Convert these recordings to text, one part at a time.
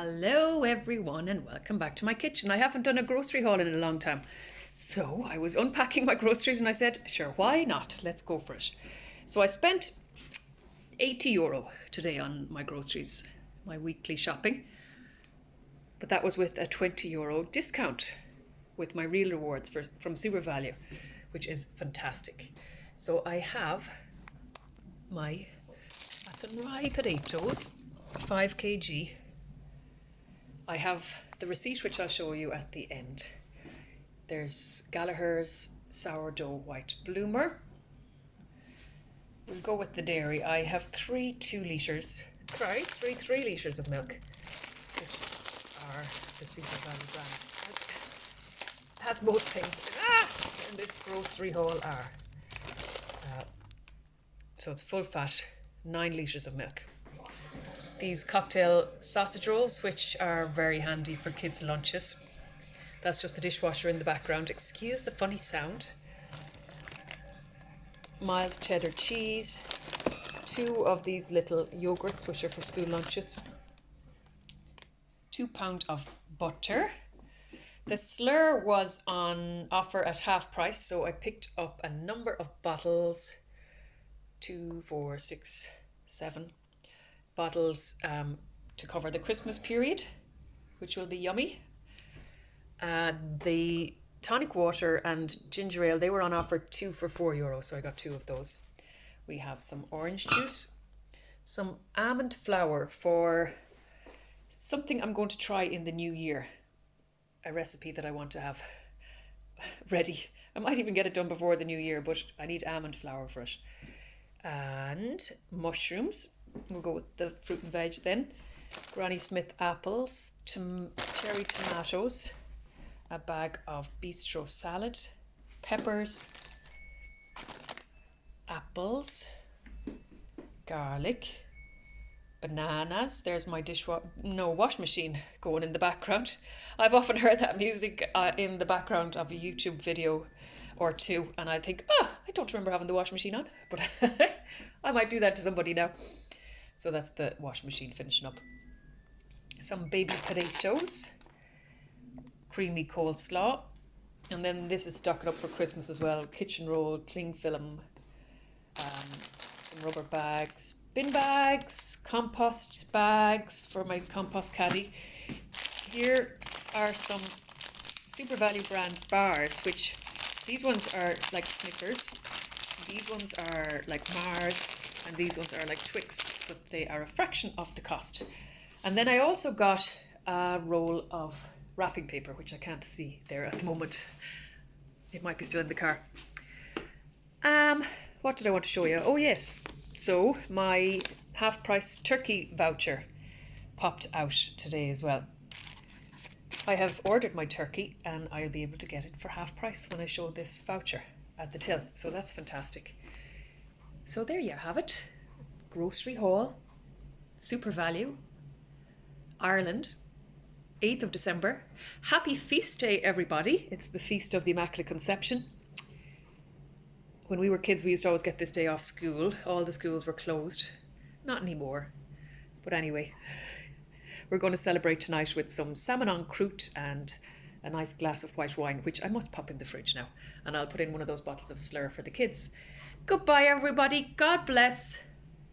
Hello everyone and welcome back to my kitchen. I haven't done a grocery haul in a long time. So I was unpacking my groceries and I said, sure, why not? Let's go for it. So I spent €80 today on my groceries, my weekly shopping. But that was with a €20 discount with my real rewards from Supervalu, which is fantastic. So I have my Athenry potatoes, 5 kg. I have the receipt which I'll show you at the end. There's Gallagher's sourdough white bloomer. We'll go with the dairy. I have three 3 litres of milk, which are the Supervalu brand. Has most things in this grocery haul are. So it's full fat, 9 litres of milk. These cocktail sausage rolls, which are very handy for kids' lunches. That's just the dishwasher in the background. Excuse the funny sound. Mild cheddar cheese. 2 of these little yogurts, which are for school lunches. £2 of butter. The slur was on offer at half price, so I picked up a number of bottles. 2, 4, 6, 7 bottles to cover the Christmas period, which will be yummy. The tonic water and ginger ale, they were on offer 2 for €4, so I got 2 of those. We have some orange juice, some almond flour for something I'm going to try in the new year, a recipe that I want to have ready. I might even get it done before the new year, but I need almond flour for it. And mushrooms. We'll go with the fruit and veg then. Granny Smith apples, cherry tomatoes, a bag of bistro salad, peppers, apples, garlic, bananas. There's my wash machine going in the background. I've often heard that music in the background of a YouTube video or two, and I think, I don't remember having the wash machine on, but I might do that to somebody now. So that's the wash machine finishing up. Some baby potatoes, creamy coleslaw, and then this is stocking up for Christmas as well. Kitchen roll, cling film, some rubber bags, bin bags, compost bags for my compost caddy. Here are some Supervalu brand bars, which these ones are like Snickers, these ones are like Mars, and these ones are like Twix, but they are a fraction of the cost. And then I also got a roll of wrapping paper, which I can't see there at the moment. It might be still in the car. What did I want to show you? Oh yes, so my half price turkey voucher popped out today as well. I have ordered my turkey and I'll be able to get it for half price when I show this voucher at the till. So that's fantastic. So there you have it. Grocery haul, Supervalu, Ireland, 8th of December. Happy feast day, everybody. It's the Feast of the Immaculate Conception. When we were kids, we used to always get this day off school. All the schools were closed. Not anymore. But anyway, we're going to celebrate tonight with some salmon en croûte and a nice glass of white wine, which I must pop in the fridge now. And I'll put in one of those bottles of slur for the kids. Goodbye, everybody. God bless.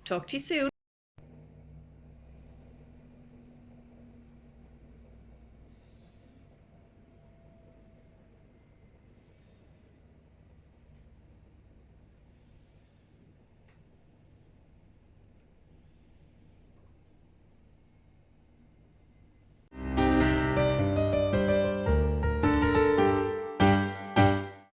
Talk to you soon.